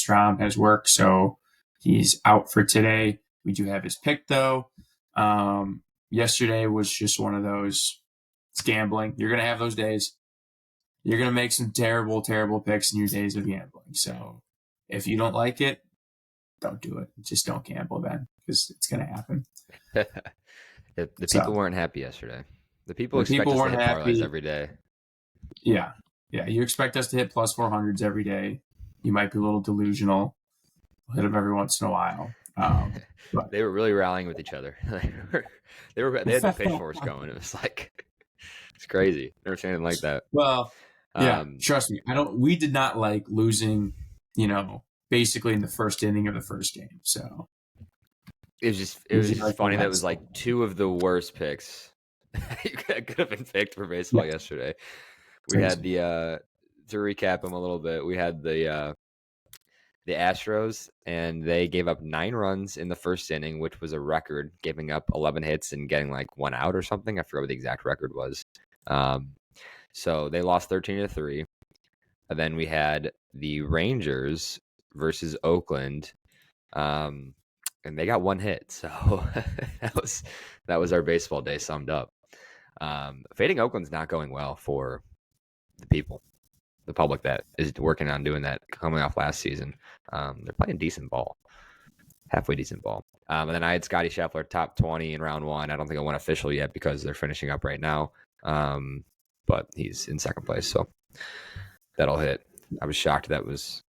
Strom has work, so he's out for today. We do have his pick, though. Yesterday was just one of those. It's gambling. You're going to have those days. You're going to make some terrible, terrible picks in your days of gambling. So if you don't like it, don't do it. Just don't gamble then, because it's going to happen. The people weren't happy yesterday. The people expect us to hit parlays every day. Yeah. You expect us to hit plus 400s every day. You might be a little delusional. We'll hit them every once in a while. But they were really rallying with each other. They had the pitchforks going. It was like, it's crazy. Never seen anything like that. Well, yeah, trust me. We did not like losing, basically in the first inning of the first game. So it was just funny that it was like two of the worst picks you could have been picked for baseball yesterday. We had to recap them a little bit, we had the Astros, and they gave up 9 runs in the first inning, which was a record, giving up 11 hits and getting like 1 out or something. I forgot what the exact record was. So they lost 13-3. And then we had the Rangers versus Oakland, and they got 1 hit. So that was our baseball day summed up. Fading Oakland's not going well for the public that is working on doing that coming off last season. They're playing decent ball, halfway decent ball. And then I had Scotty Scheffler top 20 in round 1. I don't think it went official yet because they're finishing up right now. But he's in second place, so that'll hit. I was shocked that was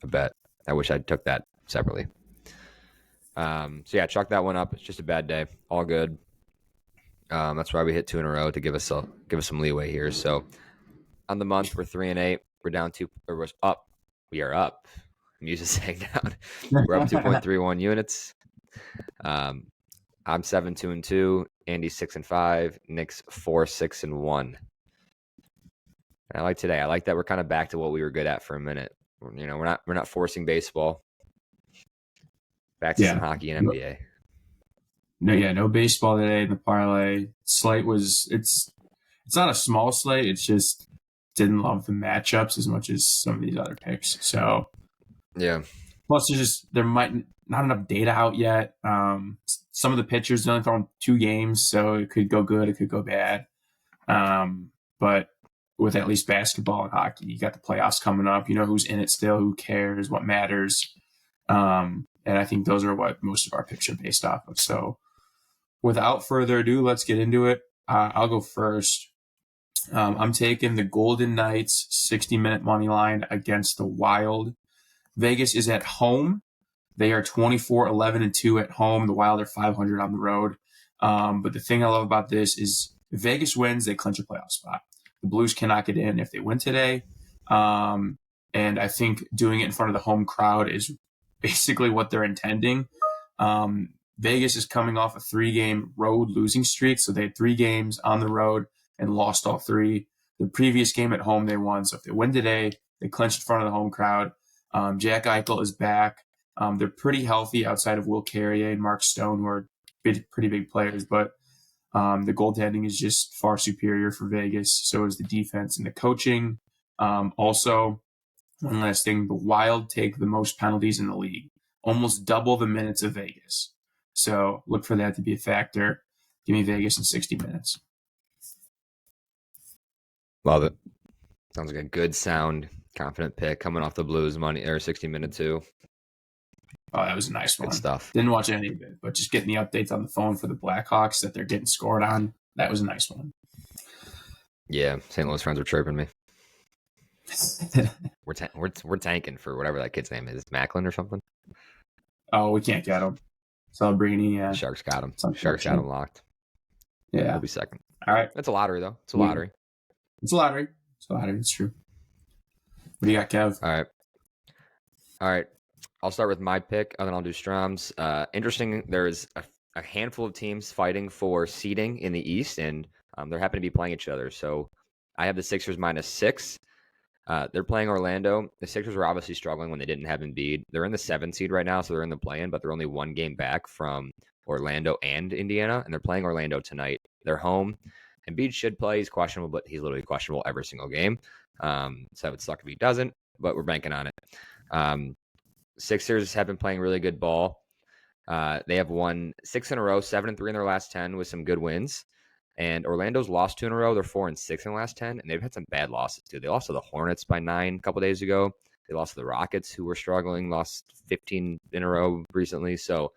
a bet. I wish I took that separately. So yeah, chalk that one up. It's just a bad day. All good. That's why we hit 2 in a row to give us some leeway here. So on the month, we're 3-8. We're down 2, or we're up. We are up. I'm used to saying down. We're up 2.31 units. I'm 7-2-2. Andy's 6-5. Nick's 4-6-1. I like today. I like that we're kind of back to what we were good at for a minute. We're not forcing baseball. Back to some hockey and NBA. No baseball today in the parlay. Slate it's not a small slate. It's just didn't love the matchups as much as some of these other picks. So yeah. Plus, there might not enough data out yet. Some of the pitchers only thrown 2 games, so it could go good, it could go bad. But with at least basketball and hockey, you got the playoffs coming up. You know who's in it still, who cares, what matters. And I think those are what most of our picks are based off of. So without further ado, let's get into it. I'll go first. I'm taking the Golden Knights 60-minute money line against the Wild. Vegas is at home. They are 24-11-2 at home. The Wild are 500 on the road. But the thing I love about this is if Vegas wins, they clinch a playoff spot. The Blues cannot get in if they win today. And I think doing it in front of the home crowd is basically what they're intending. Vegas is coming off a 3-game road losing streak. So they had 3 games on the road and lost all 3. The previous game at home they won. So if they win today, they clinch in front of the home crowd. Jack Eichel is back. They're pretty healthy outside of Will Carrier and Mark Stone, who are pretty big players. But the goaltending is just far superior for Vegas. So is the defense and the coaching. Also, one last thing, the Wild take the most penalties in the league, almost double the minutes of Vegas. So look for that to be a factor. Give me Vegas in 60 minutes. Love it. Sounds like a good, sound, confident pick coming off the Blues money or 60-minute too. Oh, that was a nice one. Good stuff. Didn't watch any of it, but just getting the updates on the phone for the Blackhawks that they're getting scored on, that was a nice one. Yeah, St. Louis friends were chirping me. we're tanking for whatever that kid's name is, Macklin or something. Oh, we can't get him. Celebrini, yeah. Sharks got him. Sharks got him locked. Yeah, he'll be second. All right, it's a lottery though. It's a lottery. It's a lottery. It's true. What do you got, Kev? All right. I'll start with my pick, and then I'll do Strom's. Interesting, there's a handful of teams fighting for seeding in the East, and they're happen to be playing each other. So I have the Sixers -6. They're playing Orlando. The Sixers were obviously struggling when they didn't have Embiid. They're in the 7th seed right now, so they're in the play-in, but they're only 1 game back from Orlando and Indiana, and they're playing Orlando tonight. They're home. Embiid should play. He's questionable, but he's literally questionable every single game. So it would suck if he doesn't, but we're banking on it. Sixers have been playing really good ball. They have won 6 in a row, 7-3 in their last 10 with some good wins. And Orlando's lost 2 in a row. They're 4-6 in the last 10, and they've had some bad losses too. They lost to the Hornets by 9 a couple days ago. They lost to the Rockets, who were struggling, lost 15 in a row recently. So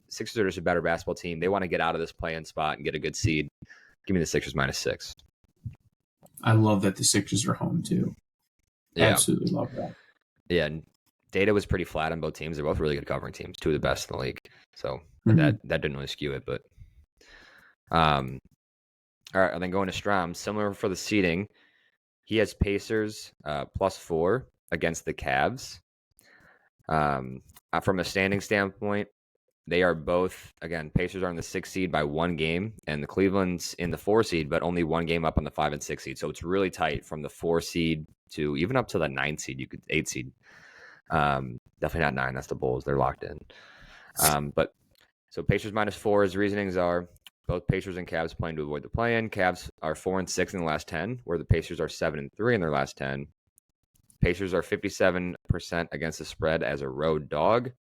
Sixers are just a better basketball team. They want to get out of this play-in spot and get a good seed. Give me the Sixers -6. I love that the Sixers are home too. Yeah. Absolutely love that. Yeah, and data was pretty flat on both teams. They're both really good covering teams, 2 of the best in the league. So that didn't really skew it, but all right, and then going to Strom, similar for the seeding. He has Pacers +4 against the Cavs. From a standing standpoint, they are both, again, Pacers are in the 6th seed by 1 game, and the Cleveland's in the 4 seed, but only 1 game up on the 5 and 6 seed. So it's really tight from the 4 seed to even up to the 9 seed. You could 8 seed. Definitely not 9. That's the Bulls. They're locked in. But so Pacers -4. His reasonings are both Pacers and Cavs playing to avoid the play-in. Cavs are 4-6 in the last 10, where the Pacers are 7-3 in their last 10. Pacers are 57% against the spread as a road dog,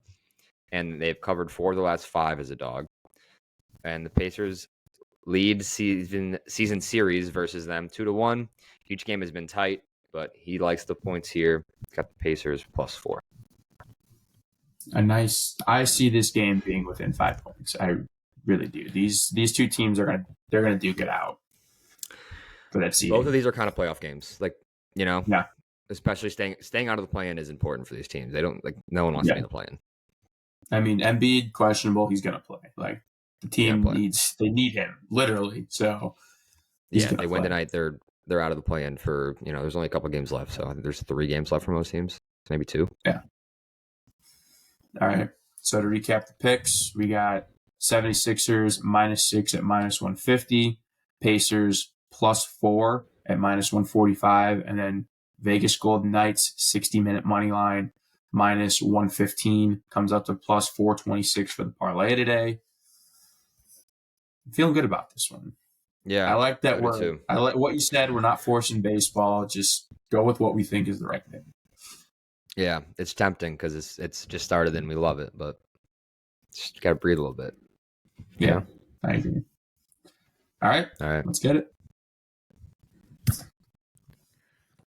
and they've covered 4 of the last 5 as a dog. And the Pacers lead season series versus them 2-1. Each game has been tight, but he likes the points here. Got the Pacers +4. I see this game being within 5 points. I really do. These 2 teams they're gonna duke it out for that seeding. Both of these are kind of playoff games, Yeah. Especially staying out of the play-in is important for these teams. They don't no one wants to be in the play-in. I mean, Embiid questionable. He's gonna play. Like the team they need him literally. So they win tonight. They're out of the play-in for There's only a couple games left, so I think there's 3 games left for most teams, maybe 2. Yeah. All right. So to recap the picks, we got 76ers -6 at -150, Pacers +4 at -145, and then Vegas Golden Knights 60-minute money line -115 comes up to +426 for the parlay today. I'm feeling good about this one. Yeah, I like that I like what you said. We're not forcing baseball. Just go with what we think is the right thing. Yeah, it's tempting because it's just started and we love it, but just got to breathe a little bit. Yeah, I agree. All right, let's get it.